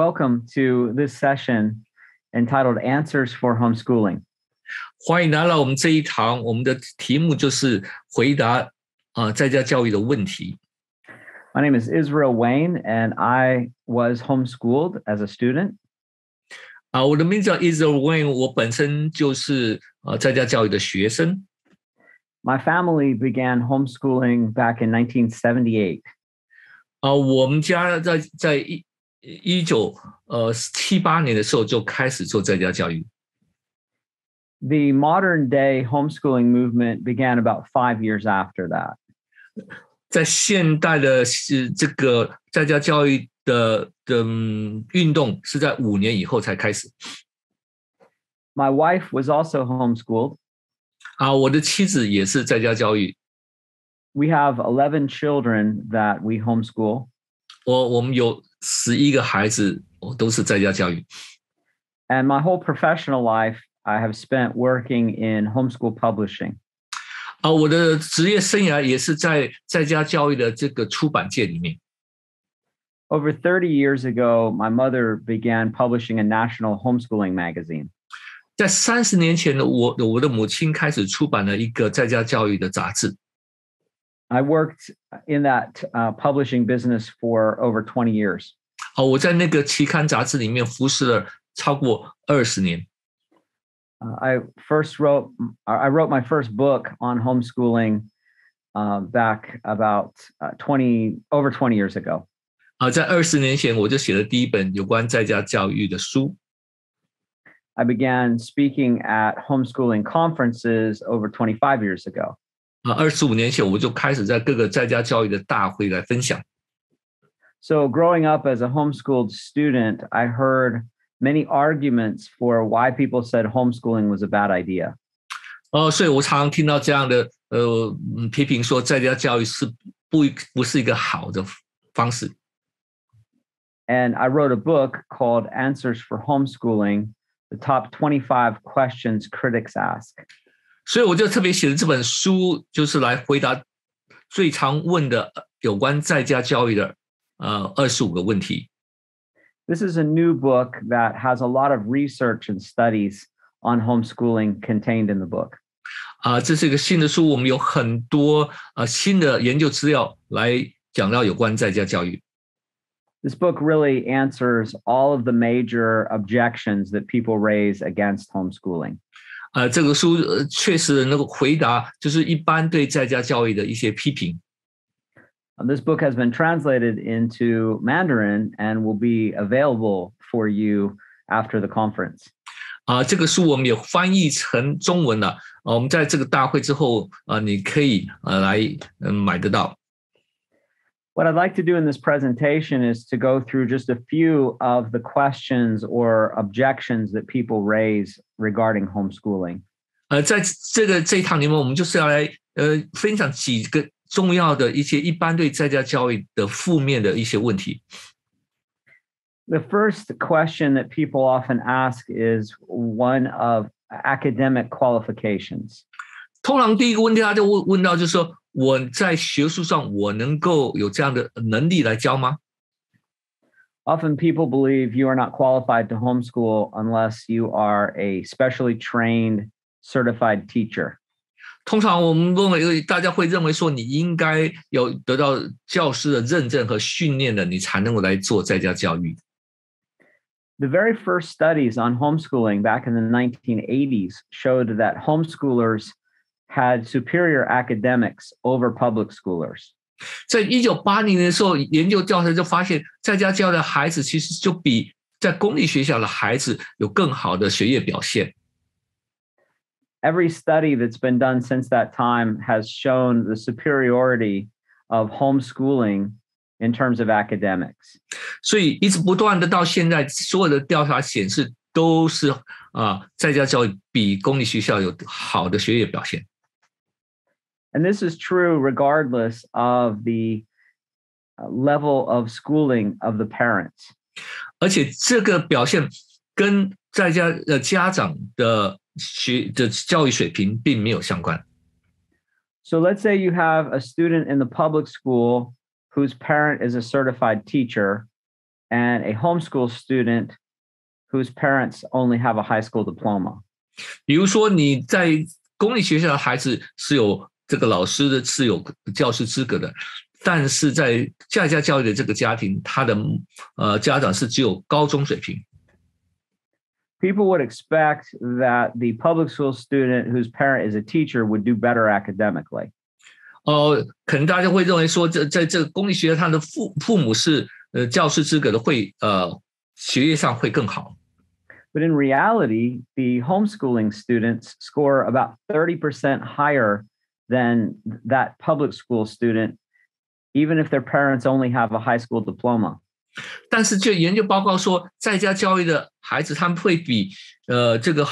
welcome to this session entitled Answers for Homeschooling. 欢迎来到我们这一堂，我们的题目就是回答在家教育的问题。My name is Israel Wayne, and I was homeschooled as a student. 我的名字叫 Israel Wayne， 我本身就是在家教育的学生。My family began homeschooling back in 1978. 我们家在1978年的时候就开始做在家教育。The modern day homeschooling movement began about 5 years after that. 在现代的这个在家教育的运动是在5年以后才开始。My wife was also homeschooled. 我的妻子也是在家教育。We have 11 children that we homeschool. 我们有11个孩子都是在家教育。And my whole professional life, I have spent working in homeschool publishing. 我的职业生涯也是在家教育的这个出版界里面。Over 30 years ago, my mother began publishing a national homeschooling magazine. 在30年前呢，我的母亲开始出版了一个在家教育的杂志。I worked in that publishing business for over 20 years. 我在那个期刊杂志里面服侍了超过20年。I wrote my first book on homeschooling back about over 20 years ago. 在20年前我就写了第一本有关在家教育的书。I began speaking at homeschooling conferences over 25 years ago. 25年前我就开始在各个在家教育的大会来分享。So growing up as a homeschooled student, I heard many arguments for why people said homeschooling was a bad idea. 所以我常常听到这样的批评说在家教育是不是一个好的方式。And I wrote a book called Answers for Homeschooling, the top 25 questions critics ask. 所以我就特别写了这本书，就是来回答最常问的有关在家教育的25个问题。This is a new book that has a lot of research and studies on homeschooling contained in the book. 这是一个新的书，我们有很多新的研究资料来讲到有关在家教育。This book really answers all of the major objections that people raise against homeschooling. 这个书确实能够回答就是一般对在家教育的一些批评。This book has been translated into Mandarin and will be available for you after the conference. 这个书我们也翻译成中文了。我们在这个大会之后你可以来买得到。What I'd like to do in this presentation is to go through just a few of the questions or objections that people raise regarding homeschooling. 在这一堂里面，我们就是要来分享几个重要的一些一般对在家教育的负面的一些问题。The first question that people often ask is one of academic qualifications. 通常第一个问题他就问到就是说我在学术上我能够有这样的能力来教吗？ Often people believe you are not qualified to homeschool unless you are a specially trained certified teacher. 通常我们大家会认为说你应该有得到教师的认证和训练的，你才能够来做在家教育。The very first studies on homeschooling back in the 1980s showed that homeschoolers had superior academics over public schoolers. 在1980年的时候，研究调查就发现，在家教的孩子其实就比在公立学校的孩子有更好的学业表现。Every study that's been done since that time has shown the superiority of homeschooling in terms of academics. 所以一直不断的到现在，所有的调查显示都是在家教育比公立学校有好的学业表现。And this is true regardless of the level of schooling of the parents. 而且这个表现跟在家家长的教育水平并没有相关。So let's say you have a student in the public school whose parent is a certified teacher, and a homeschool student whose parents only have a high school diploma. 比如说你在公立学校的孩子是有这个老师的是有教师资格的，但是在在家教育的这个家庭，他的家长是只有高中水平。People would expect that the public school student whose parent is a teacher would do better academically. 可能大家会认为说，在这个公立学校，他的父母是教师资格的，会学业上会更好。But in reality, the homeschooling students score about 30% higher than that public school student, even if their parents only have a high school diploma. 但是就研究报告说，在家教育的孩子，他们会比这个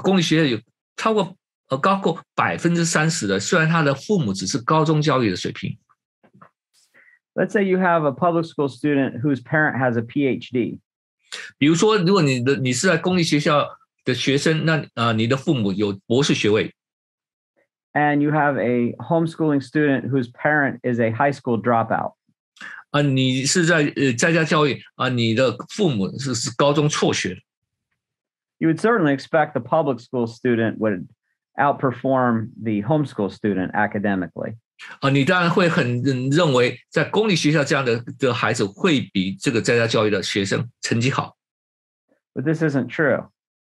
公立学校有超过高过30%的，虽然他的父母只是高中教育的水平。Let's say you have a public school student whose parent has a PhD. 比如说，如果你是在公立学校的学生，那你的父母有博士学位。And you have a homeschooling student whose parent is a high school dropout. 你是在家教育你的父母是高中辍学。You would certainly expect the public school student would outperform the homeschool student academically. 你当然会很认为在公立学校这样的孩子会比这个在家教育的学生成绩好。But this isn't true.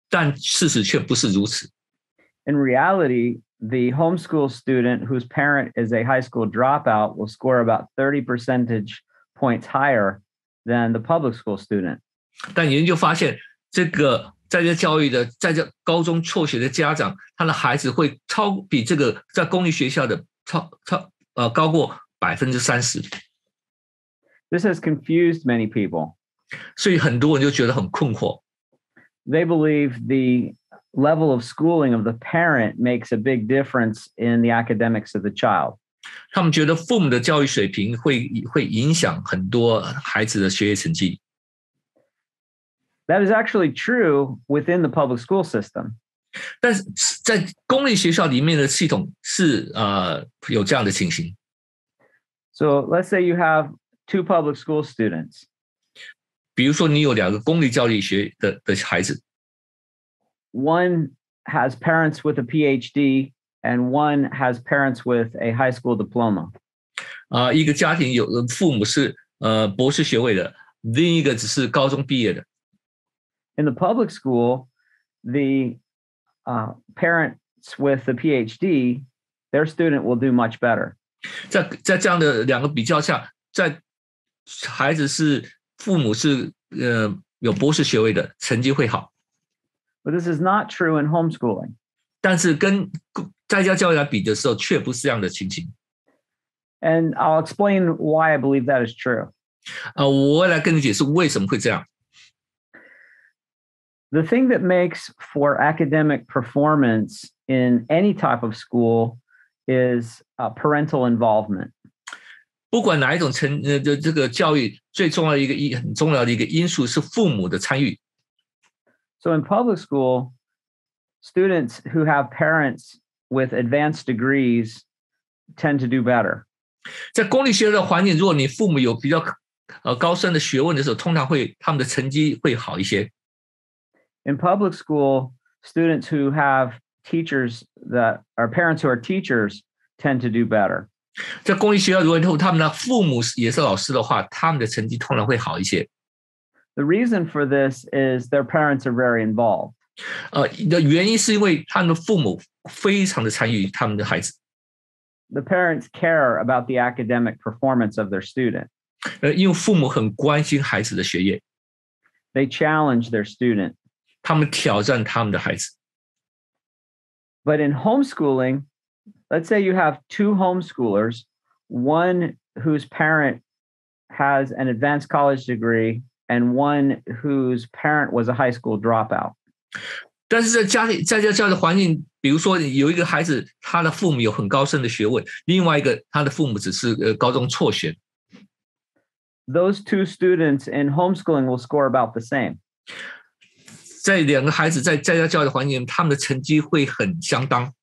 但事实却不是如此。In reality, the homeschool student whose parent is a high school dropout will score about 30 percentage points higher than the public school student. 但研究发现，这个在家教育的在家高中辍学的家长，他的孩子会比这个在公立学校的高过30%。This has confused many people. 所以很多人就觉得很困惑。They believe the level of schooling of the parent makes a big difference in the academics of the child. 他们觉得父母的教育水平会影响很多孩子的学业成绩。That is actually true within the public school system. 但是在公立学校里面的系统是有这样的情形。So let's say you have two public school students. 比如说你有2个公立教育学的孩子。One has parents with a PhD and one has parents with a high school diploma. 一个家庭有父母是博士学位的，另一个只是高中毕业的。In the public school, the parents with the PhD, their student will do much better. 在这样的2个比较下，在孩子是父母是有博士学位的，成绩会好。But this is not true in homeschooling. 但是跟在家教育来比的时候，却不是这样的情形。And I'll explain why I believe that is true. 我会来跟你解释为什么会这样。The thing that makes for academic performance in any type of school is parental involvement. 不管哪一种这个教育，最重要的很重要的一个因素是父母的参与。So in public school, students who have parents with advanced degrees tend to do better. 在公立学校的环境，如果你父母有比较高深的学问的时候，通常他们的成绩会好一些。In public school, students who have teachers that are parents who are teachers tend to do better. 在公立学校，如果他们的父母也是老师的话，他们的成绩通常会好一些。The reason for this is their parents are very involved. 的原因是因为他们的父母非常的参与他们的孩子。The parents care about the academic performance of their student. 因为父母很关心孩子的学业。They challenge their student. 他们挑战他们的孩子。But in homeschooling, let's say you have two homeschoolers, one whose parent has an advanced college degree and one whose parent was a high school dropout. 但是在家教育的环境，比如说有一个孩子，他的父母有很高深的学问，另外一个他的父母只是高中辍学。Those two students in homeschooling will score about the same. 在2个孩子在家教育的环境，他们的成绩会很相当。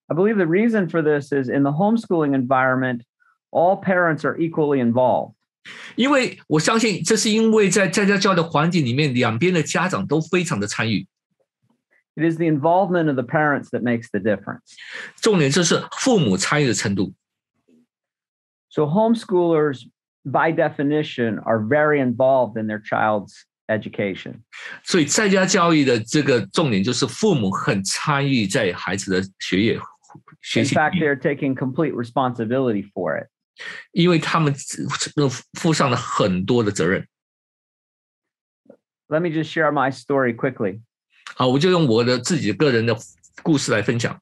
I believe the reason for this is in the homeschooling environment, all parents are equally involved. 因为我相信这是因为在家教育的环境里面，两边的家长都非常的参与。It is the involvement of the parents that makes the difference. 重点就是父母参与的程度。So homeschoolers, by definition, are very involved in their child's education. 所以在家教育的这个重点就是父母很参与在孩子的学习。In fact, they're taking complete responsibility for it. 因为他们负上了很多的责任。Let me just share my story quickly. 好，我就用我的自己个人的故事来分享。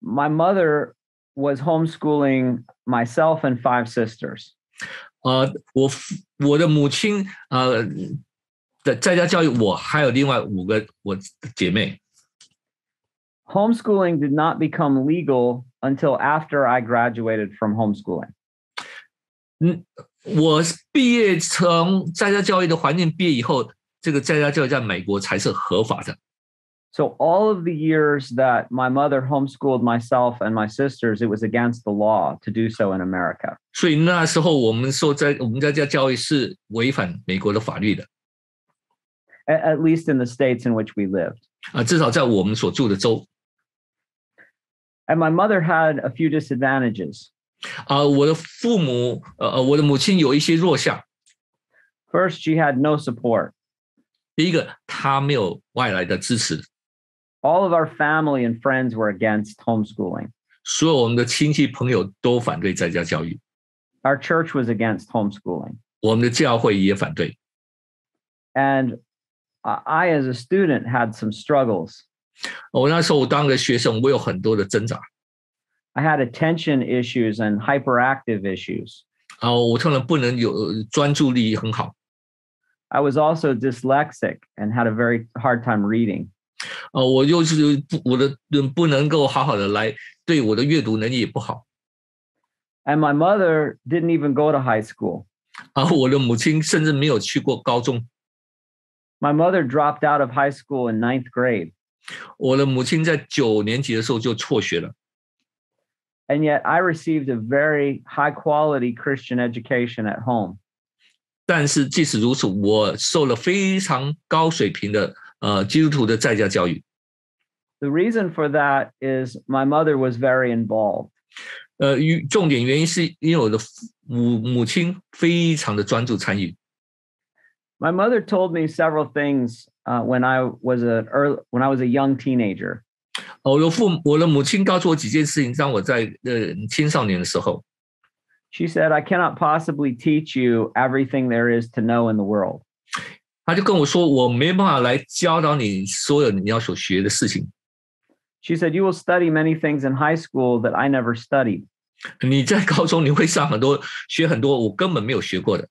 My mother was homeschooling myself and 5 sisters. 我的母亲的在家教育我还有另外5个我的姐妹。Homeschooling did not become legal until after I graduated from homeschooling. 我毕业从在家教育的环境毕业以后，这个在家教育在美国才是合法的。So all of the years that my mother homeschooled myself and my sisters, it was against the law to do so in America. 所以那时候我们说我们在家教育是违反美国的法律的。At least in the states in which we lived. 至少在我们所住的州。And my mother had a few disadvantages. 我的母亲有一些弱项。First, she had no support. 第一个，她没有外来的支持。All of our family and friends were against homeschooling. 所有我们的亲戚朋友都反对在家教育。Our church was against homeschooling. 我们的教会也反对。And I, as a student, had some struggles. 我那时候当个学生，我有很多的挣扎。I had attention issues and hyperactive issues. 我可能不能有专注力很好。I was also dyslexic and had a very hard time reading. 我就是我的不能够好好的来，对我的阅读能力也不好。And my mother didn't even go to high school. 我的母亲甚至没有去过高中。My mother dropped out of high school in 9th grade. 我的母亲在9年级的时候就辍学了。And yet I received a very high quality Christian education at home. 但是即使如此，我受了非常高水平的基督徒的在家教育。The reason for that is my mother was very involved. 重点原因是因为我的母亲非常的专注参与。My mother told me several things when I was a young teenager. 我的母亲告诉我几件事情，当我在青少年的时候。She said, I cannot possibly teach you everything there is to know in the world. 她就跟我说，我没办法来教导你所有你要所学的事情。She said, you will study many things in high school that I never studied. 你在高中你会学很多我根本没有学过的。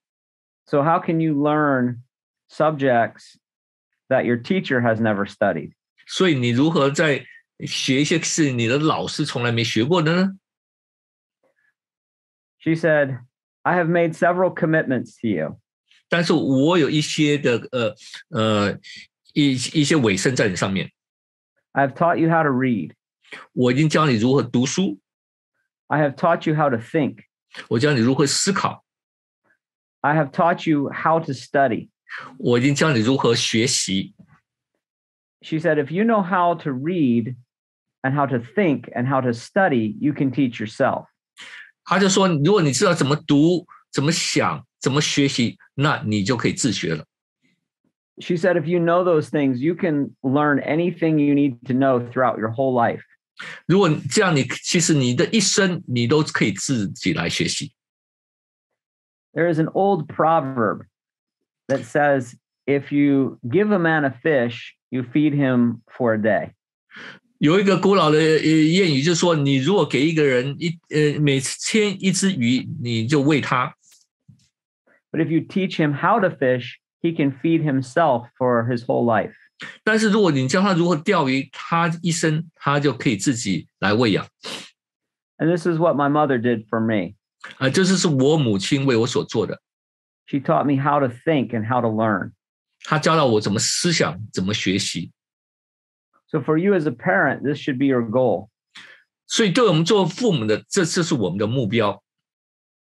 So how can you learn subjects that your teacher has never studied? 所以你如何在学一些是你的老师从来没学过的呢？ She said, I have made several commitments to you. 但是我有一些的一些委身在你上面。I have taught you how to read. 我已经教你如何读书。I have taught you how to think. 我教你如何思考。I have taught you how to study. 我已经教你如何学习。She said, if you know how to read and how to think and how to study, you can teach yourself. 他就说，如果你知道怎么读、怎么想、怎么学习，那你就可以自学了。She said, if you know those things, you can learn anything you need to know throughout your whole life. 如果这样，其实你的一生你都可以自己来学习。There is an old proverb that says, if you give a man a fish, you feed him for a day. 有一个古老的谚语，就是说，你如果给一个人每天一只鱼，你就喂他。But if you teach him how to fish, he can feed himself for his whole life. 但是如果你教他如何钓鱼，他一生他就可以自己来喂养。And this is what my mother did for me. 这是我母亲为我所做的。She taught me how to think and how to learn. 她教导我怎么思想，怎么学习。So for you as a parent, this should be your goal. 所以对我们做父母的，这是我们的目标。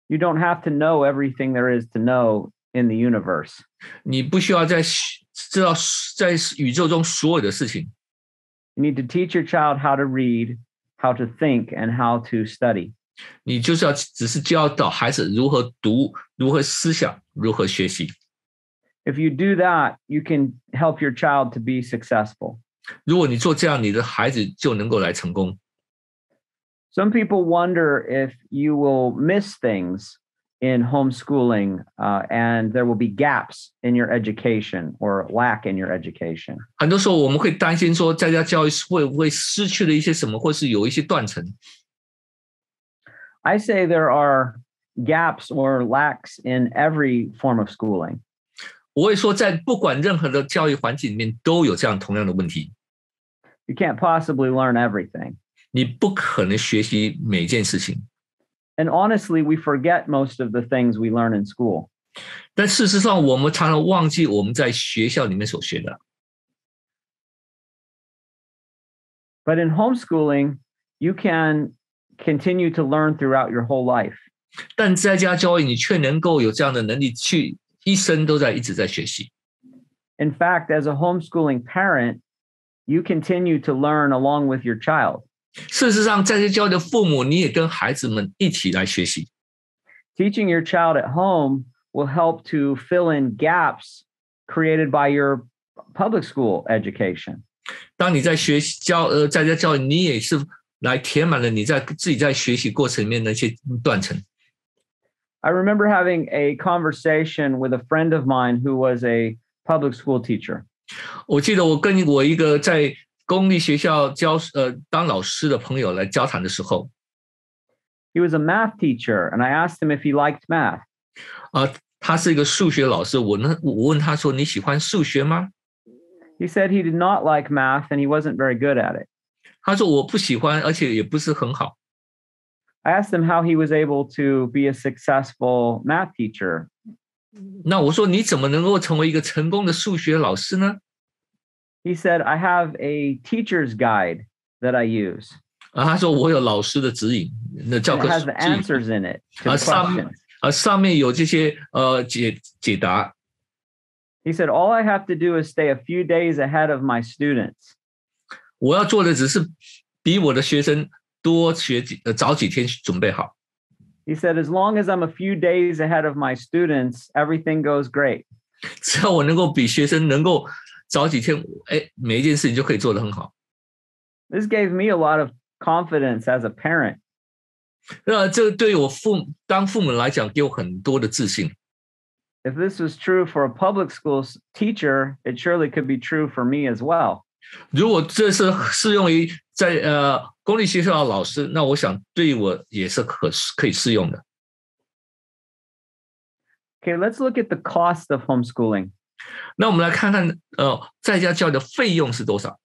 You don't have to know everything there is to know in the universe. 你不需要知道在宇宙中所有的事情。You need to teach your child how to read, how to think, and how to study. 你就是要只是教导孩子如何读、如何思想、如何学习。If you do that, you can help your child to be successful. 如果你做这样，你的孩子就能够来成功。Some people wonder if you will miss things in homeschooling, and there will be gaps in your education or lack in your education. 很多时候我们会担心说，在家教育会不会失去了一些什么，或是有一些断层。I say there are gaps or lacks in every form of schooling. 我会说，在不管任何的教育环境里面，都有这样同样的问题。You can't possibly learn everything. 你不可能学习每件事情。And honestly, we forget most of the things we learn in school. 但事实上，我们常常忘记我们在学校里面所学的。But in homeschooling, you can continue to learn throughout your whole life. 但在家教育，你却能够有这样的能力，去一生都一直在学习。In fact, as a homeschooling parent, you continue to learn along with your child. 事实上，在家教育的父母，你也跟孩子们一起来学习。Teaching your child at home will help to fill in gaps created by your public school education. 当你在在家教育，你也是来填满了你自己在学习过程里面的一些断层。I remember having a conversation with a friend of mine who was a public school teacher. 我记得我跟我一个在公立学校当老师的朋友来交谈的时候， He was a math teacher, and I asked him if he liked math. 他是一个数学老师，我问他说：“你喜欢数学吗？” He said he did not like math, and he wasn't very good at it. 他说：“我不喜欢，而且也不是很好。” I asked him how he was able to be a successful math teacher. 那我说：“你怎么能够成为一个成功的数学老师呢？” He said, I have a teacher's guide that I use. 他说：“我有老师的指引，那教科 It has 指 the 引。 answers in it to the questions. 上面有这些解答。” He said, all I have to do is stay a few days ahead of my students. 我要做的只是比我的学生多早几天准备好。 He said, as long as I'm a few days ahead of my students, everything goes great. 只要我能够比学生能够早几天，每一件事情就可以做得很好。 This gave me a lot of confidence as a parent. 这对我当父母来讲，给我很多的自信。 If this was true for a public school teacher, it surely could be true for me as well. 如果这是适用于在公立学校的老师，那我想对我也是可以适用的。 Okay, let's look at the cost of homeschooling. 那我们来看看在家教育的费用是多少。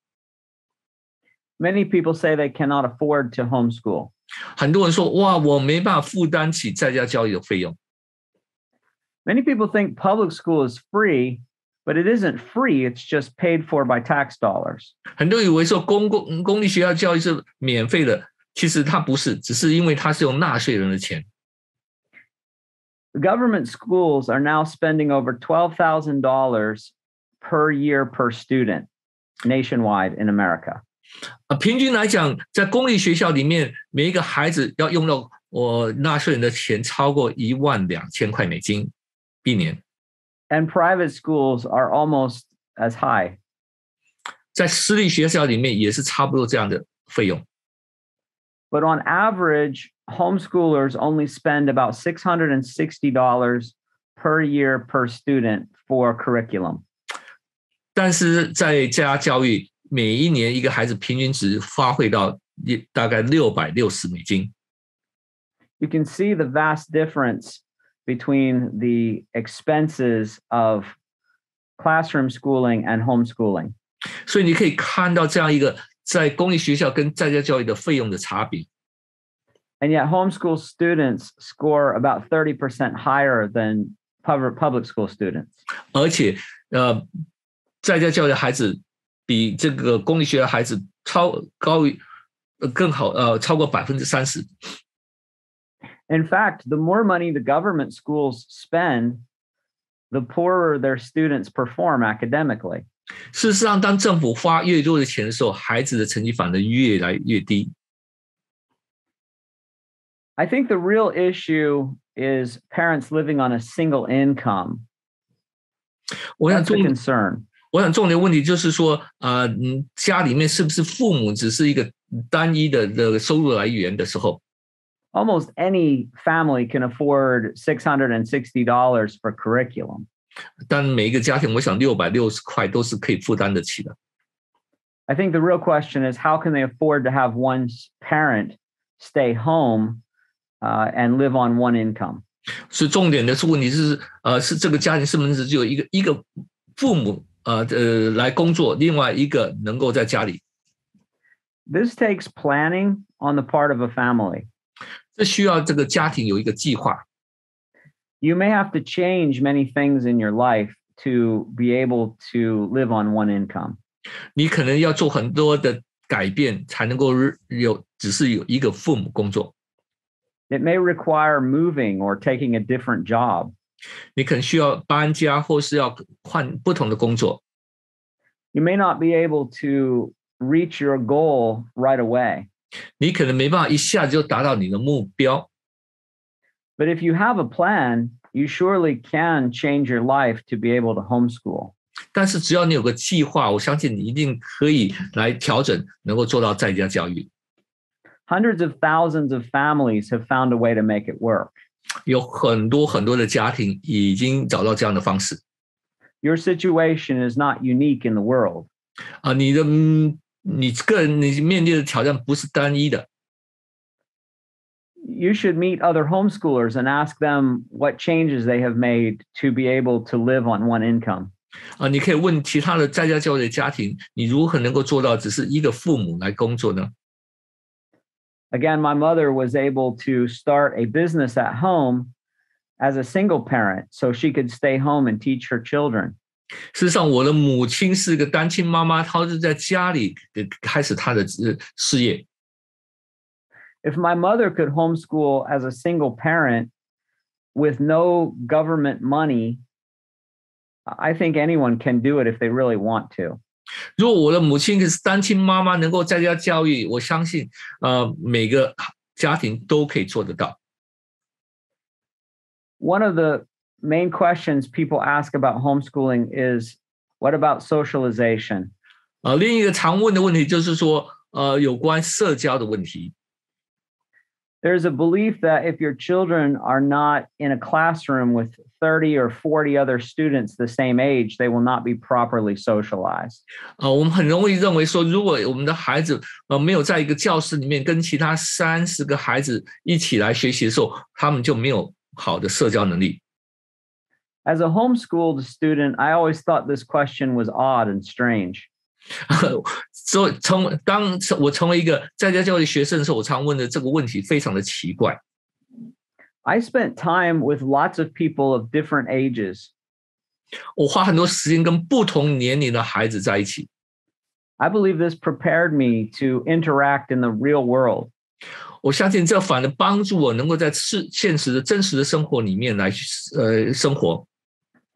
Many people say they cannot afford to homeschool. 很多人说：“哇，我没办法负担起在家教育的费用。” Many people think public school is free, but it isn't free. It's just paid for by tax dollars. 很多人以为说公立学校教育是免费的，其实它不是，只是因为它是用纳税人的钱。 The government schools are now spending over $12,000 per year per student nationwide in America. 平均来讲，在公立学校里面，每一个孩子要用到纳税人的钱超过12000块美金一年。 And private schools are almost as high. 在私立学校里面也是差不多这样的费用。 But on average, homeschoolers only spend about $660 per year per student for curriculum. 但是在家教育，每一年一个孩子平均只花费到大概660美金。 You can see the vast difference between the expenses of classroom schooling and homeschooling. 所以你可以看到这样一个在公立学校跟在家教育的费用的差别。 And yet homeschool students score about 30% higher than public school students. 而且在家教育的孩子比这个公立学校的孩子更好，超过30%。In fact, the more money the government schools spend, the poorer their students perform academically. 事实上，当政府花越多的钱的时候，孩子的成绩反而越来越低。I think the real issue is parents living on a single income. 我想 That's the concern. 我想重点问题就是说，家里面是不是父母只是一个单一的收入来源的时候 Almost any family can afford $660 for curriculum. 但每一个家庭，我想660块都是可以负担得起的。I think the real question is how can they afford to have one parent stay home and live on one income? 所以重点的是问题是这个家庭是不是只有一个父母来工作，另外一个能够在家里。This takes planning on the part of a family. 这需要这个家庭有一个计划。You may have to change many things in your life to be able to live on one income. 你可能要做很多的改变，才能够只是有一个父母工作。It may require moving or taking a different job. 你可能需要搬家，或是要换不同的工作。You may not be able to reach your goal right away. 你可能没办法一下子就达到你的目标。But if you have a plan, you surely can change your life to be able to homeschool. 但是只要你有个计划，我相信你一定可以来调整，能够做到在家教育。Hundreds of thousands of families have found a way to make it work. 有很多的家庭已经找到这样的方式。Your situation is not unique in the world. 你个人你面对的挑战不是单一的。You should meet other homeschoolers and ask them what changes they have made to be able to live on one income. 你可以问其他的在家教育的家庭，你如何能够做到只是一个父母来工作呢？ Again, my mother was able to start a business at home as a single parent, so she could stay home and teach her children. 事实上，我的母亲是个单亲妈妈，她是在家里开始她的事业。If my mother could homeschool as a single parent with no government money, I think anyone can do it if they really want to. 如果我的母亲是单亲妈妈，能够在家教育，我相信每个家庭都可以做得到。One of the main questions people ask about homeschooling is, what about socialization? 另一个常问的问题就是说，有关社交的问题。There's a belief that if your children are not in a classroom with 30 or 40 other students the same age, they will not be properly socialized. 我们很容易认为说，如果我们的孩子没有在一个教室里面跟其他30个孩子一起来学习的时候，他们就没有好的社交能力。As a homeschooled student, I always thought this question was odd and strange. 所以当我成为一个在家教育学生的时候，我常问的这个问题非常的奇怪。I spent time with lots of people of different ages. 我花很多时间跟不同年龄的孩子在一起。I believe this prepared me to interact in the real world. 我相信这反而帮助我能够在现实的真实的生活里面来生活。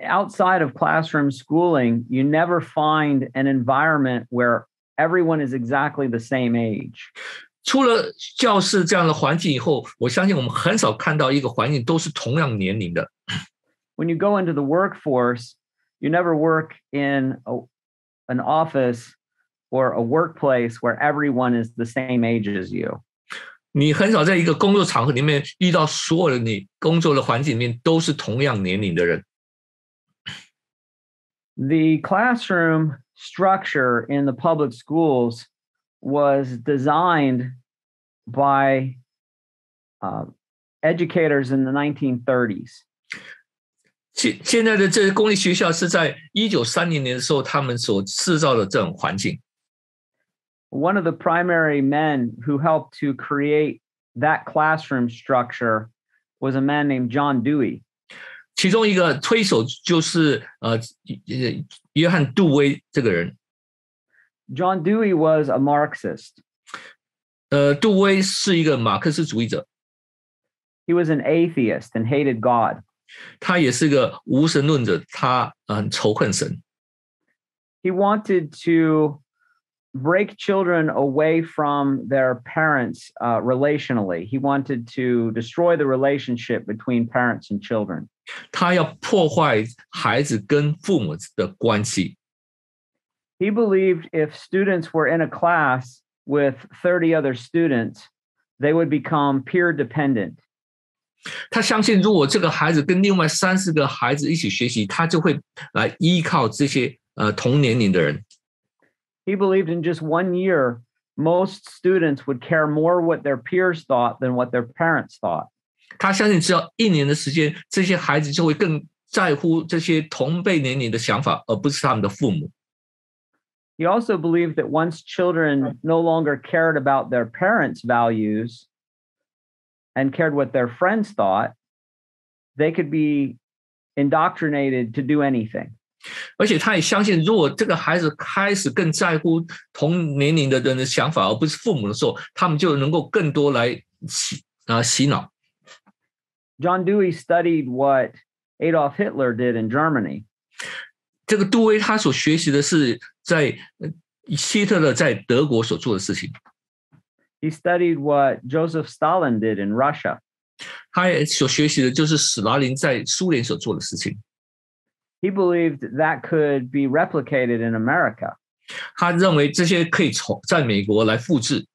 Outside of classroom schooling, you never find an environment where everyone is exactly the same age. 除了教室这样的环境以后，我相信我们很少看到一个环境都是同样年龄的。When you go into the workforce, you never work in an office or a workplace where everyone is the same age as you. 你很少在一个工作场合里面遇到所有的你工作的环境里面都是同样年龄的人。The classroom structure in the public schools was designed by educators in the 1930s. 现在的这些公立学校是在1930年的时候，他们所制造的这种环境。One of the primary men who helped to create that classroom structure was a man named John Dewey. 其中一个推手就是约翰·杜威这个人。John Dewey was a Marxist. 杜威是一个马克思主义者。He was an atheist and hated God. 他也是个无神论者，他很仇恨神。He wanted to break children away from their parents relationally. He wanted to destroy the relationship between parents and children. 他要破坏孩子跟父母的关系。He believed if students were in a class with 30 other students, they would become peer dependent. 他相信，如果这个孩子跟另外30个孩子一起学习，他就会来依靠这些同年龄的人。He believed in just 1 year, most students would care more what their peers thought than what their parents thought. 他相信，只要1年的时间，这些孩子就会更在乎这些同辈年龄的想法，而不是他们的父母。He also believed that once children no longer cared about their parents' values and cared what their friends thought, they could be indoctrinated to do anything. 而且他也相信，如果这个孩子开始更在乎同年龄的人的想法，而不是父母的时候，他们就能够更多来洗脑。John Dewey studied what Adolf Hitler did in Germany. 这个杜威他所学习的是在希特勒在德国所做的事情。He studied what Joseph Stalin did in Russia. 他所学习的就是史达林在苏联所做的事情。He believed that could be replicated in America. 他认为这些可以在美国来复制。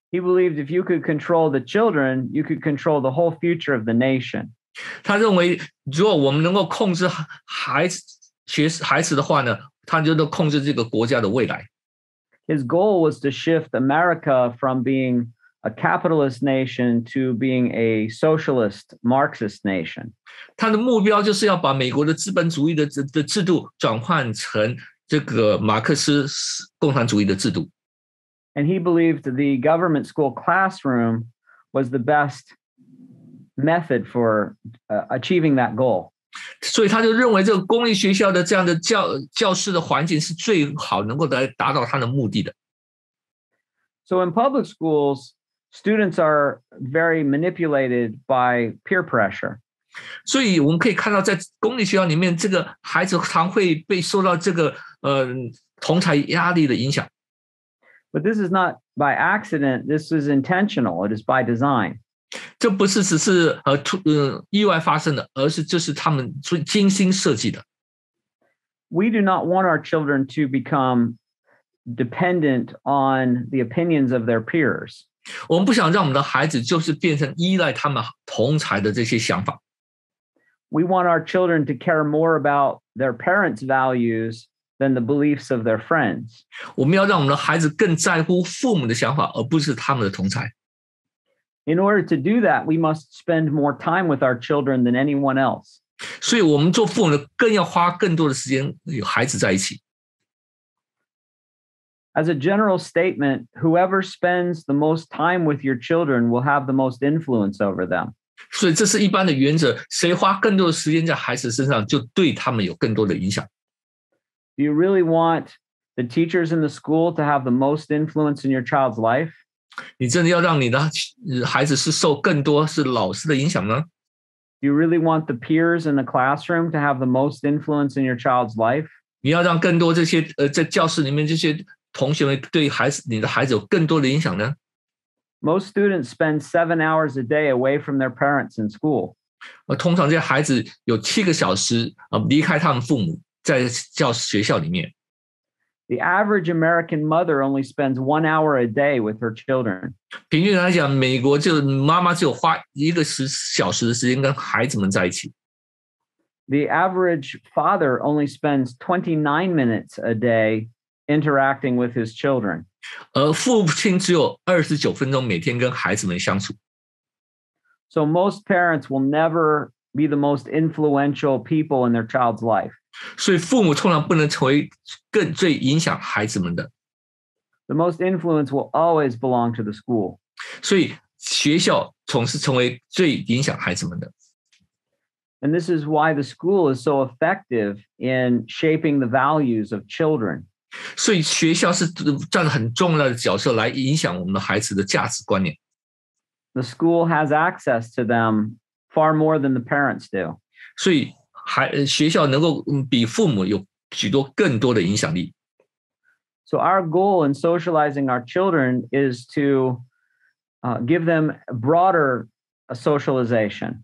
He believed if you could control the children, you could control the whole future of the nation. 他认为，如果我们能够控制孩子的话呢，他就能控制这个国家的未来。His goal was to shift America from being a capitalist nation to being a socialist Marxist nation. 他的目标就是要把美国的资本主义的制度转换成这个马克思共产主义的制度。And he believed the government school classroom was the best method for achieving that goal. 所以他就认为这个公立学校的这样的教室的环境是最好能够来达到他的目的的。So in public schools, students are very manipulated by peer pressure. 所以我们可以看到，在公立学校里面，这个孩子常会被受到这个同侪压力的影响。But this is not by accident. This is intentional. It is by design. 这不是只是意外发生的，而是这是他们最精心设计的。We do not want our children to become dependent on the opinions of their peers. 我们不想让我们的孩子就是变成依赖他们同侪的这些想法。We want our children to care more about their parents' values than the beliefs of their friends. 我们要让我们的孩子更在乎父母的想法，而不是他们的同侪。In order to do that, we must spend more time with our children than anyone else. 所以我们做父母的更要花更多的时间与孩子在一起。As a general statement, whoever spends the most time with your children will have the most influence over them. 所以这是一般的原则，谁花更多的时间在孩子身上，就对他们有更多的影响。Do you really want the teachers in the school to have the most influence in your child's life? 你真的要让你的孩子是受更多是老师的影响呢？ Do you really want the peers in the classroom to have the most influence in your child's life? 你要让更多这些在教室里面这些同学们对你的孩子有更多的影响呢？ Most students spend 7 hours a day away from their parents in school. 通常这些孩子有7个小时离开他们父母，在学校里面。The average American mother only spends 1 hour a day with her children. 平均来讲，美国妈妈只有花1个小时的时间跟孩子们在一起。The average father only spends 29 minutes a day interacting with his children. 而父亲只有29分钟每天跟孩子们相处。So most parents will never be the most influential people in their child's life. 所以父母通常不能成为最影响孩子们的。The most influence will always belong to the school. 所以学校总是成为最影响孩子们的。And this is why the school is so effective in shaping the values of children. 所以学校是占了很重要的角色来影响我们的孩子的价值观念。the school has access to them far more than the parents do. 所以学校能够比父母有许多更多的影响力。So our goal in socializing our children is to give them broader socialization.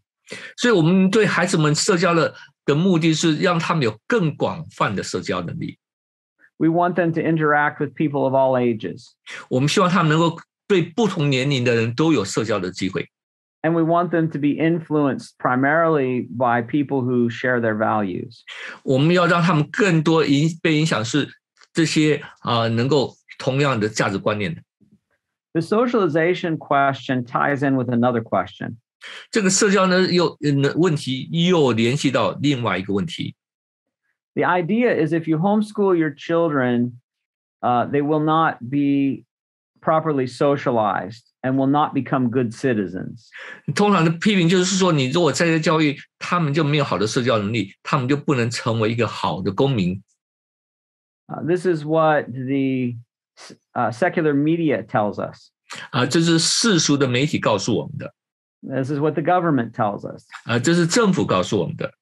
所以我们对孩子们社交的目的是让他们有更广泛的社交能力。We want them to interact with people of all ages. 我们希望他们能够对不同年龄的人都有社交的机会。And we want them to be influenced primarily by people who share their values. 我们要让他们更多被影响是这些能够同样的价值观念的。The socialization question ties in with another question. 这个社交问题又联系到另外一个问题。The idea is if you homeschool your children, they will not be properly socialized and will not become good citizens. 通常的批评就是说，你如果在家教育，他们就没有好的社交能力，他们就不能成为一个好的公民。This is what the secular media tells us. 这是世俗的媒体告诉我们的。This is what the government tells us. 这是政府告诉我们的。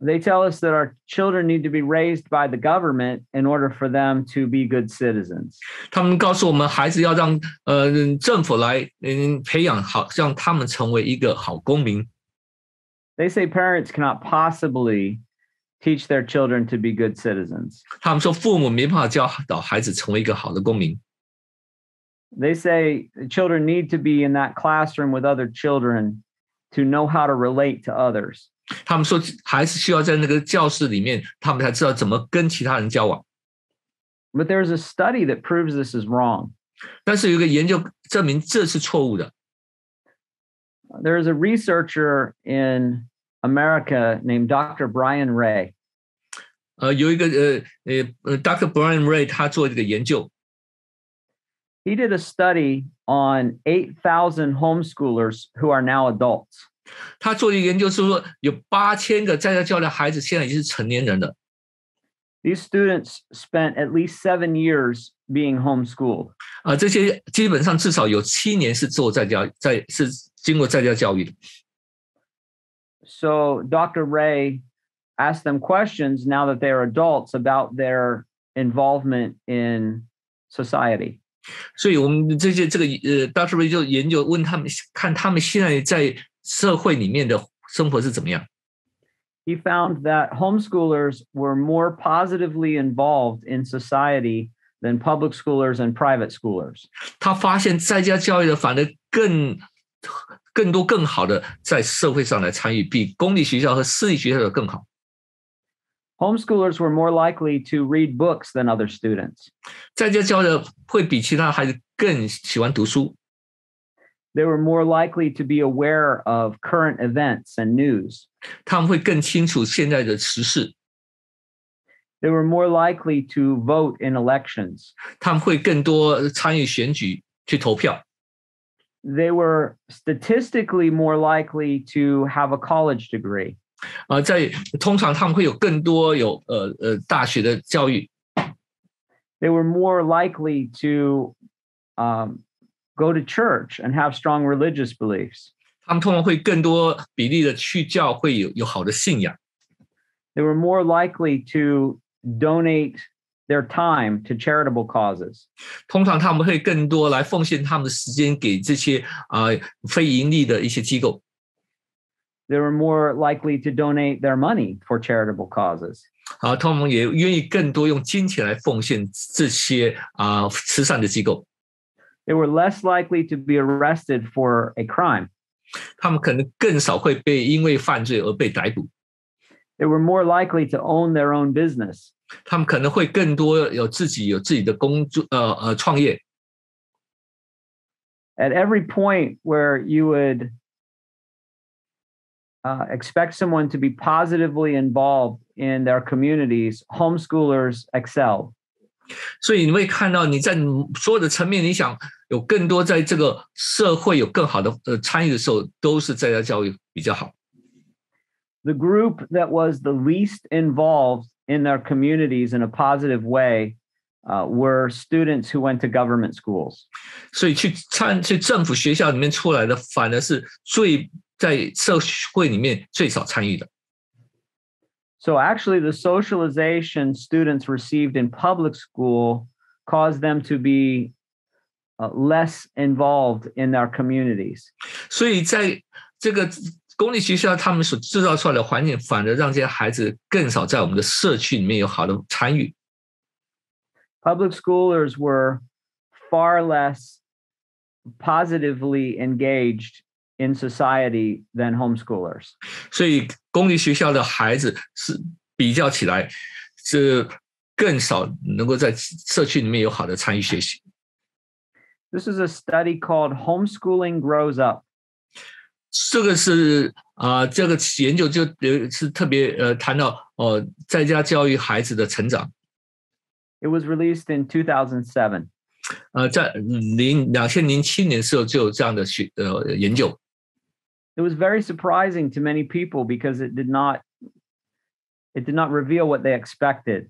They tell us that our children need to be raised by the government in order for them to be good citizens. 他们告诉我们，孩子要让政府来培养好，让他们成为一个好公民。They say parents cannot possibly teach their children to be good citizens. 他们说父母没办法教导孩子成为一个好的公民。They say children need to be in that classroom with other children to know how to relate to others. 他们说孩子需要在那个教室里面，他们才知道怎么跟其他人交往。But there's a study that proves this is wrong. 但是有一个研究证明这是错误的。There is a researcher in America named Dr. Brian Ray. 有一个Dr. Brian Ray 他做这个研究。He did a study on 8,000 homeschoolers who are now adults. 他做的研究是说，有8000个在家教的孩子现在已经是成年人了。These students spent at least 7 years being homeschooled. 这些基本上至少有7年是是经过在家教育的。So Dr. Ray asked them questions now that they are adults about their involvement in society. 所以我们这个Dr. Ray 就研究问他们，看他们现在在社会里面的生活是怎么样。He found that homeschoolers were more positively involved in society than public schoolers and private schoolers. 他发现在家教育的反而更多更好的在社会上来参与，比公立学校和私立学校的更好。Homeschoolers were more likely to read books than other students. 在家教的会比其他孩子更喜欢读书。They were more likely to be aware of current events and news. 他们会更清楚现在的时事。They were more likely to vote in elections. 他们会更多参与选举，去投票。They were statistically more likely to have a college degree. 通常他们会有更多大学的教育。They were more likely to go to church and have strong religious beliefs. 他们通常会更多比例的去教会，有好的信仰。They were more likely to donate their time to charitable causes. 通常他们会更多来奉献他们的时间给这些非盈利的一些机构。They were more likely to donate their money for charitable causes. 他们也愿意更多用金钱来奉献这些慈善的机构。They were less likely to be arrested for a crime. 他们可能更少会因为犯罪而被逮捕。They were more likely to own their own business. 他们可能会更多有自己的工作创业。At every point where you would expect someone to be positively involved in their communities, homeschoolers excelled. 所以你会看到你在所有的层面，你想有更多在这个社会有更好的参与的时候，都是在家教育比较好。The group that was the least involved in their communities in a positive way were students who went to government schools. 所以去政府学校里面出来的，反而是在社会里面最少参与的。So actually, the socialization students received in public school caused them to be less involved in their communities. 所以在这个公立学校，他们所制造出来的环境，反而让这些孩子更少在我们的社区里面有好的参与。Public schoolers were far less positively engaged in society than homeschoolers. 所以公立学校的孩子是比较起来是更少能够在社区里面有好的参与学习。This is a study called Homeschooling Grows Up. 这个是这个研究就是特别谈到在家教育孩子的成长。It was released in 2007. 在2007年的时候就有这样的研究。It was very surprising to many people because it did not reveal what they expected.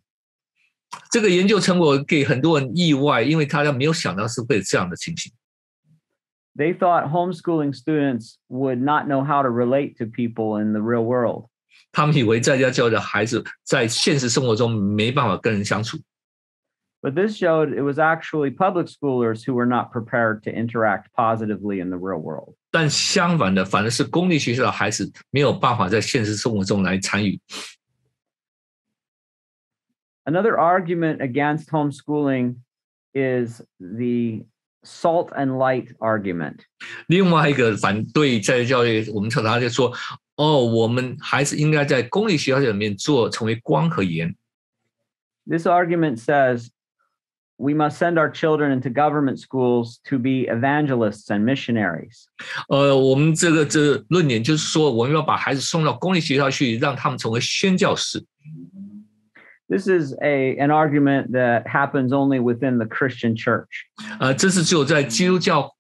这个研究成果给很多人意外，因为大家没有想到是会有这样的情形。They thought homeschooling students would not know how to relate to people in the real world. 他们以为在家教育的孩子在现实生活中没办法跟人相处。But this showed it was actually public schoolers who were not prepared to interact positively in the real world. 但相反的，反而是公立学校的孩子没有办法在现实生活中来参与。Another argument against homeschooling is the salt and light argument. 另外一个反对在家教育，我们常常就说，我们孩子应该在公立学校里面成为光和盐。This argument says we must send our children into government schools to be evangelists and missionaries. 我们这论点就是说，我们要把孩子送到公立学校去，让他们成为宣教士。This is an argument that happens only within the Christian church. 这是只有在基督教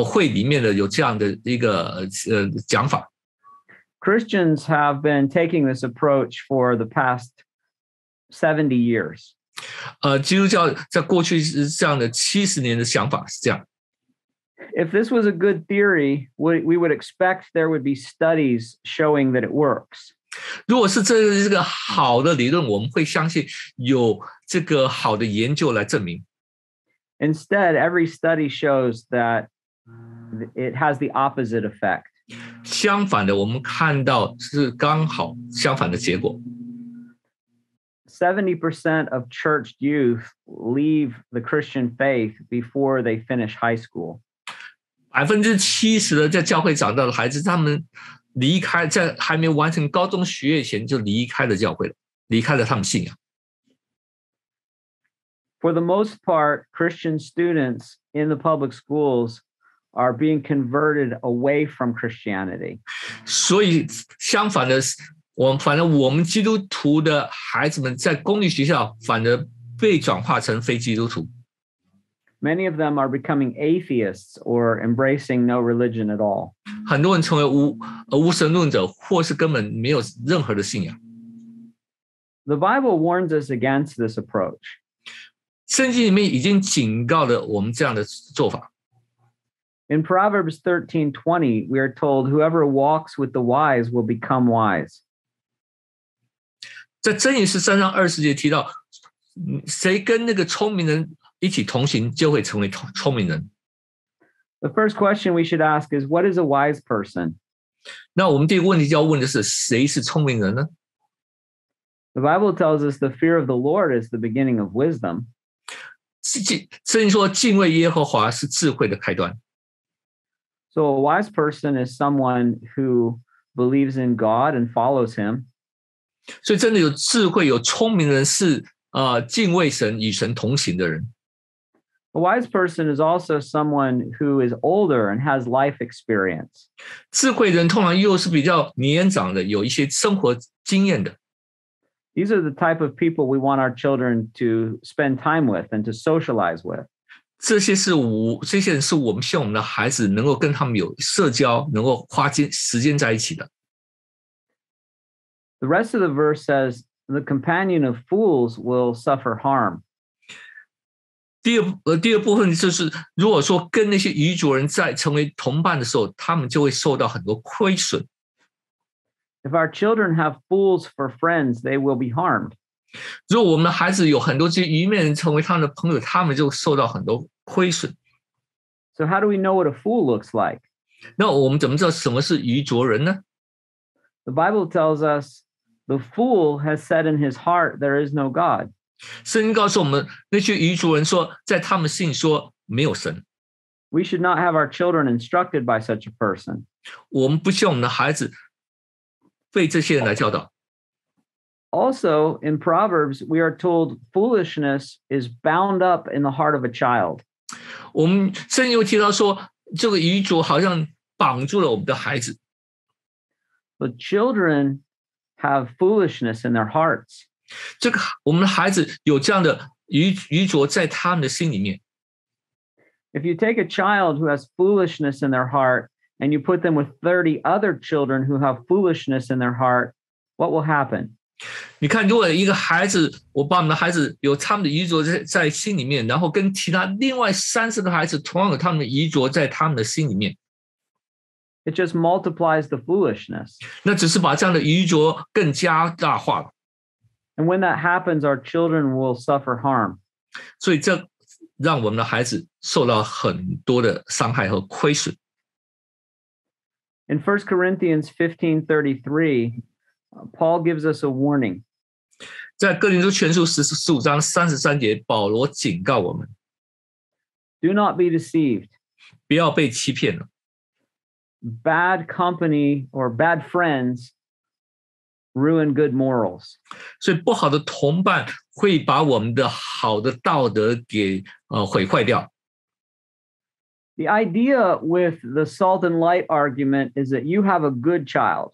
会里面的有这样的一个讲法。Christians have been taking this approach for the past 70 years. 基督教在过去是这样的70年的想法是这样。If this was a good theory, we would expect there would be studies showing that it works. 如果是这个好的理论，我们会相信有这个好的研究来证明。Instead, every study shows that it has the opposite effect. 相反的，我们看到是刚好相反的结果。70% of church youth leave the Christian faith before they finish high school. 70%的在教会长大的孩子，他们离开在还没完成高中学业前就离开了教会了，离开了他们信仰。For the most part, Christian students in the public schools are being converted away from Christianity. 所以相反的，反正我们基督徒的孩子们在公立学校反而被转化成非基督徒。Many of them are becoming atheists or embracing no religion at all. 很多人成为无神论者，或是根本没有任何的信仰。The Bible warns us against this approach. 圣经里面已经警告了我们这样的做法。In Proverbs 13:20, we are told, "Whoever walks with the wise will become wise." 在箴言13章20节提到，谁跟那个聪明人一起同行，就会成为聪明人。The first question we should ask is, what is a wise person? 那我们第一个问题就要问的是，谁是聪明人呢？ The Bible tells us the fear of the Lord is the beginning of wisdom. 圣经说，敬畏耶和华是智慧的开端。So a wise person is someone who believes in God and follows him. 所以真的有智慧、有聪明人是敬畏神、与神同行的人。A wise person is also someone who is older and has life experience. 智慧人通常又是比较年长的，有一些生活经验的。These are the type of people we want our children to spend time with and to socialize with. 这些人是我们希望我们的孩子能够跟他们有社交，能够花时间在一起的。The rest of the verse says, "The companion of fools will suffer harm." 第二部分就是，如果说跟那些愚拙人在成为同伴的时候，他们就会受到很多亏损。If our children have fools for friends, they will be harmed. 如果我们的孩子有很多这些愚昧人成为他们的朋友，他们就受到很多亏损。So how do we know what a fool looks like? 那我们怎么知道什么是愚拙人呢？ The Bible tells us the fool has said in his heart, there is no God. 圣经告诉我们，那些愚拙人说，在他们心里说没有神。We should not have our children instructed by such a person. 我们不希望我们的孩子被这些人来教导。Also, in Proverbs, we are told foolishness is bound up in the heart of a child. 我们圣经又提到说，这个愚拙好像绑住了我们的孩子。But children have foolishness in their hearts. 这个我们的孩子有这样的愚拙在他们的心里面。If you take a child who has foolishness in their heart and you put them with 30 other children who have foolishness in their heart, what will happen? 你看，如果一个孩子，我把我们的孩子有他们的愚拙在心里面，然后跟其他另外30个孩子同样有他们的愚拙在他们的心里面， It just multiplies the foolishness. 那只是把这样的愚拙更加大化了。And when that happens, our children will suffer harm. 所以这让我们的孩子受到很多的伤害和亏损。In 1 Corinthians 15:33, Paul gives us a warning. 在哥林多前书15章33节，保罗警告我们 Do not be deceived. 不要被欺骗了。Bad company or bad friends ruin good morals. 所以不好的同伴会把我们的好的道德给毁坏掉。The idea with the salt and light argument is that you have a good child.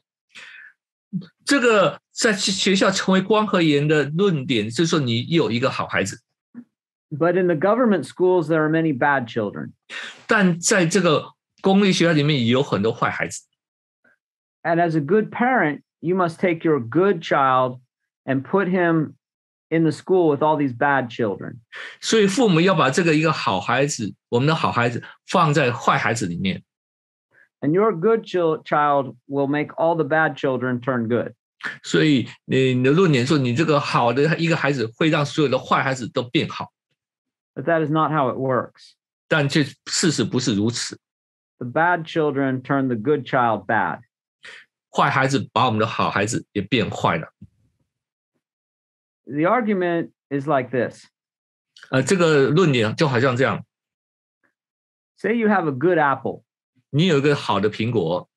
这个在学校成为光和盐的论点，就是说你有一个好孩子。But in the government schools, there are many bad children. 但在这个公立学校里面也有很多坏孩子。And as a good parent, you must take your good child and put him in the school with all these bad children. 所以父母要把这个一个好孩子，我们的好孩子放在坏孩子里面。And your good child will make all the bad children turn good. 所以你的论点说，你这个好的一个孩子会让所有的坏孩子都变好。But that is not how it works. 但这事实不是如此。The bad children turn the good child bad. 坏孩子把我们的好孩子也变坏了。The argument is like this. 这个论点就好像这样。Say you have a good apple. 你有一个好的苹果。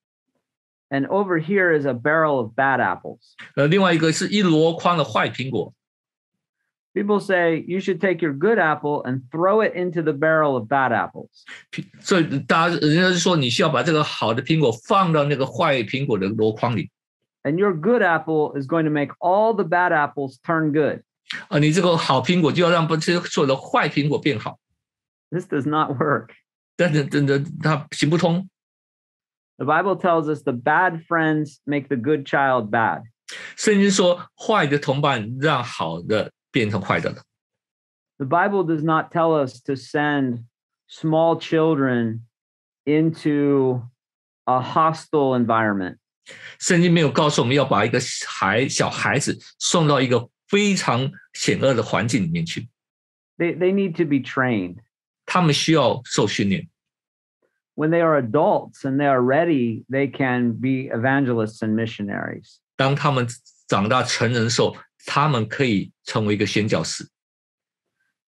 And over here is a barrel of bad apples. 另外一个是一箩筐的坏苹果。People say you should take your good apple and throw it into the barrel of bad apples. 所以人家就说你需要把这个好的苹果放到那个坏苹果的箩筐里。And your good apple is going to make all the bad apples turn good. 你这个好苹果就要让这些所有的坏苹果变好。This does not work. 但是它行不通。The Bible tells us the bad friends make the good child bad. 圣经说坏的同伴让好的变成坏的了。The Bible does not tell us to send small children into a hostile environment. 圣经没有告诉我们要把一个小孩子送到一个非常险恶的环境里面去。They need to be trained. 他们需要受训练。When they are adults and they are ready, they can be evangelists and missionaries. 当他们长大成人的时候，他们可以成为一个宣教士。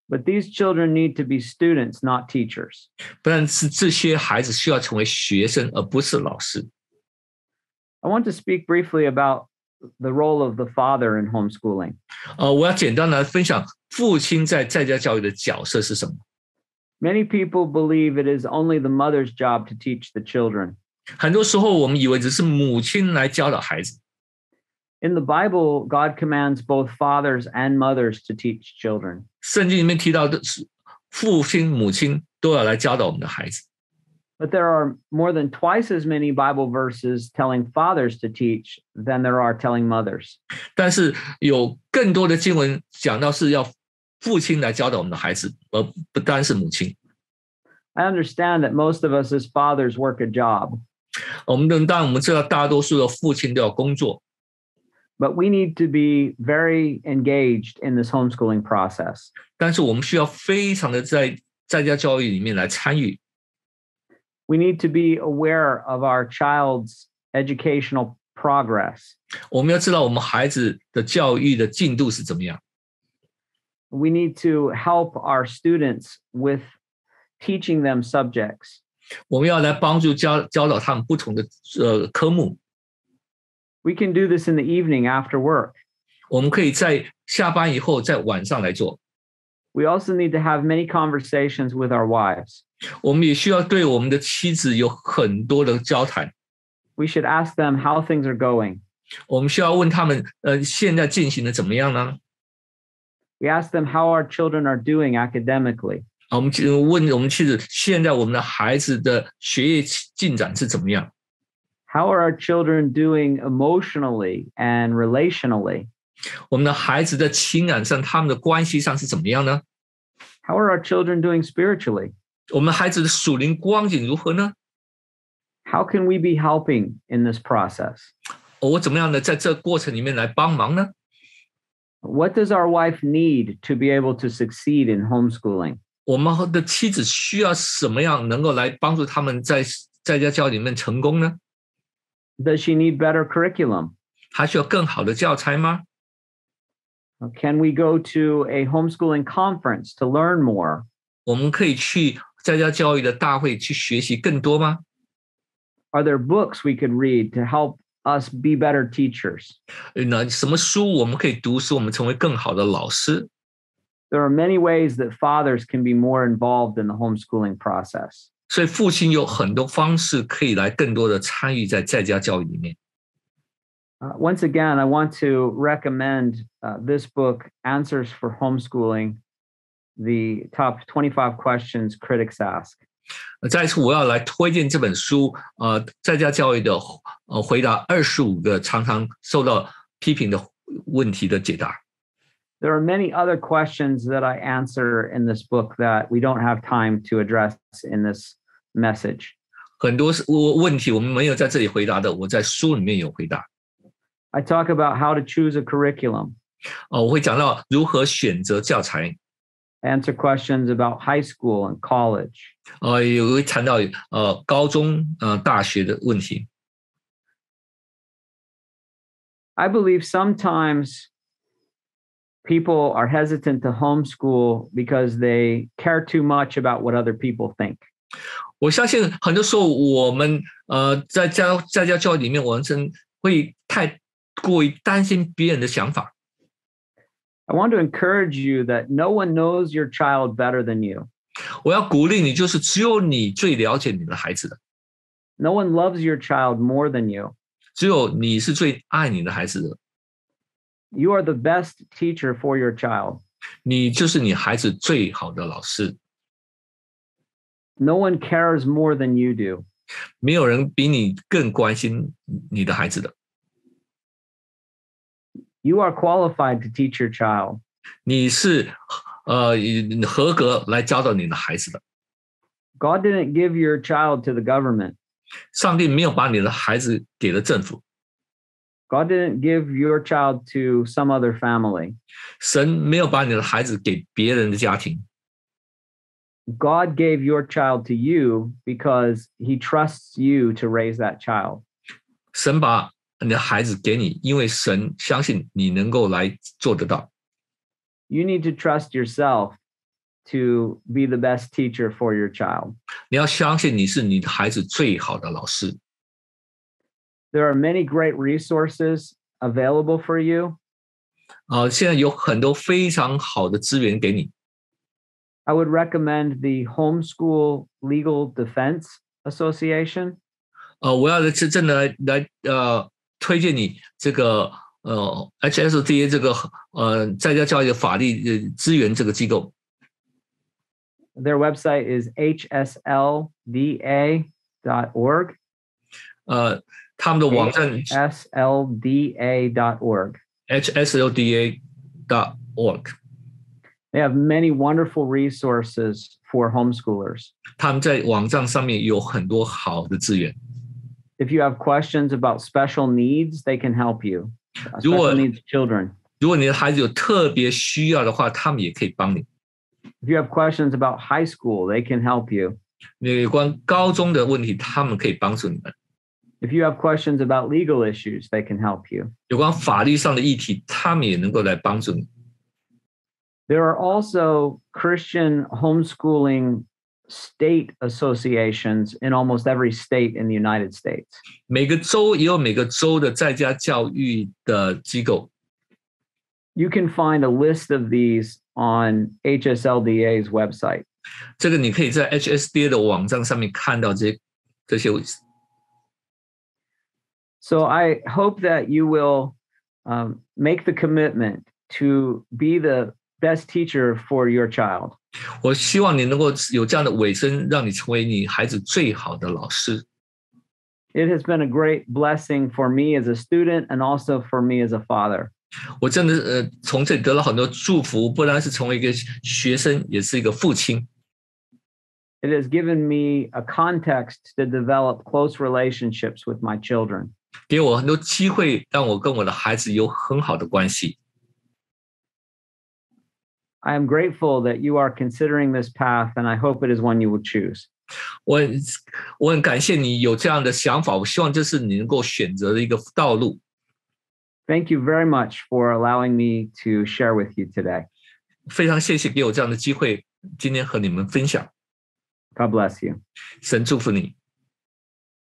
But these children need to be students, not teachers. 但是这些孩子需要成为学生，而不是老师。I want to speak briefly about the role of the father in homeschooling. 我要简单的分享父亲在家教育的角色是什么。Many people believe it is only the mother's job to teach the children. 很多时候我们以为只是母亲来教导孩子。In the Bible, God commands both fathers and mothers to teach children. 圣经里面提到的是父亲、母亲都要来教导我们的孩子。But there are more than twice as many Bible verses telling fathers to teach than there are telling mothers. 但是有更多的经文讲到是要父亲来教导我们的孩子，而不单是母亲。I understand that most of us as fathers work a job. 当然我们知道大多数的父亲都要工作。But we need to be very engaged in this homeschooling process. 但是我们需要非常的在家教育里面来参与。We need to be aware of our child's educational progress. 我们要知道我们孩子的教育的进度是怎么样。We need to help our students with teaching them subjects. 我们要来帮助教导他们不同的科目。We can do this in the evening after work. 我们可以在下班以后，在晚上来做。We also need to have many conversations with our wives. 我们也需要对我们的妻子有很多的交谈。We should ask them how things are going. 我们需要问他们，现在进行的怎么样呢？ We ask them how our children are doing academically. 我们问我们妻子，现在我们的孩子的学业进展是怎么样？ How are our children doing emotionally and relationally? 我们的孩子在情感上，他们的关系上是怎么样呢？ How are our children doing spiritually? 我们孩子的属灵光景如何呢？ How can we be helping in this process? 我怎么样的在这过程里面来帮忙呢？ What does our wife need to be able to succeed in homeschooling? 我们的妻子需要什么样能够来帮助他们在家教育里面成功呢？ Does she need better curriculum? 她需要更好的教材吗？ Can we go to a homeschooling conference to learn more? 我们可以去在家教育的大会去学习更多吗？ Are there books we could read to help us be better teachers? 那什么书我们可以读，使我们成为更好的老师？ There are many ways that fathers can be more involved in the homeschooling process. 所以父亲有很多方式可以来更多的参与在家教育里面。Once again, I want to recommend this book, Answers for Homeschooling, the top 25 questions critics ask. 再一次，我要来推荐这本书，在家教育的回答25个常常受到批评的问题的解答。There are many other questions that I answer in this book that we don't have time to address in this message. 很多问题我们没有在这里回答的，我在书里面有回答。I talk about how to choose a curriculum. 我会讲到如何选择教材。Answer questions about high school and college. 也会谈到高中大学的问题。I believe sometimes people are hesitant to homeschool because they care too much about what other people think. 我相信很多时候我们在家教育里面，我们真会太过于担心别人的想法。I want to encourage you that no one knows your child better than you. 我要鼓励你，就是只有你最了解你的孩子的。No one loves your child more than you. 只有你是最爱你的孩子的。You are the best teacher for your child. 你就是你孩子最好的老师。No one cares more than you do. 没有人比你更关心你的孩子的。You are qualified to teach your child. 你是合格来教导你的孩子的。God didn't give your child to the government. 上帝没有把你的孩子给了政府。God didn't give your child to some other family. 神没有把你的孩子给别人的家庭。God gave your child to you because he trusts you to raise that child. 神把你的孩子给你，因为神相信你能够来做得到。You need to trust yourself to be the best teacher for your child. 你要相信你是你的孩子最好的老师。There are many great resources available for you. 现在有很多非常好的资源给你。I would recommend the Homeschool Legal Defense Association. 我要真的来推荐你这个HSDA 这个在家教育的法律资源这个机构。Their website is hslda.org. 他们的网站 hslda.org. hslda.org. They have many wonderful resources for homeschoolers. 他们在网站上面有很多好的资源。If you have questions about special needs, they can help you. Special needs children. 如果你的孩子有特别需要的话，他们也可以帮你。If you have questions about high school, they can help you. 有关高中的问题，他们可以帮助你们。If you have questions about legal issues, they can help you. 有关法律上的议题，他们也能够来帮助你。There are also Christian homeschooling state associations in almost every state in the United States. 每个州也有每个州的在家教育的机构。You can find a list of these on HSLDA's website. 这个你可以在 HSDA 的网站上面看到这些。So I hope that you will make the commitment to be the best teacher for your child. 我希望你能够有这样的委身，让你成为你孩子最好的老师。It has been a great blessing for me as a student and also for me as a father. 我真的从这里得到很多祝福，不单是成为一个学生，也是一个父亲。It has given me a context to develop close relationships with my children. 给我很多机会，让我跟我的孩子有很好的关系。I am grateful that you are considering this path, and I hope it is one you will choose. 我很感谢你有这样的想法，我希望这是你能够选择的一个道路。Thank you very much for allowing me to share with you today. 非常谢谢给我这样的机会，今天和你们分享。God bless you. 神祝福你。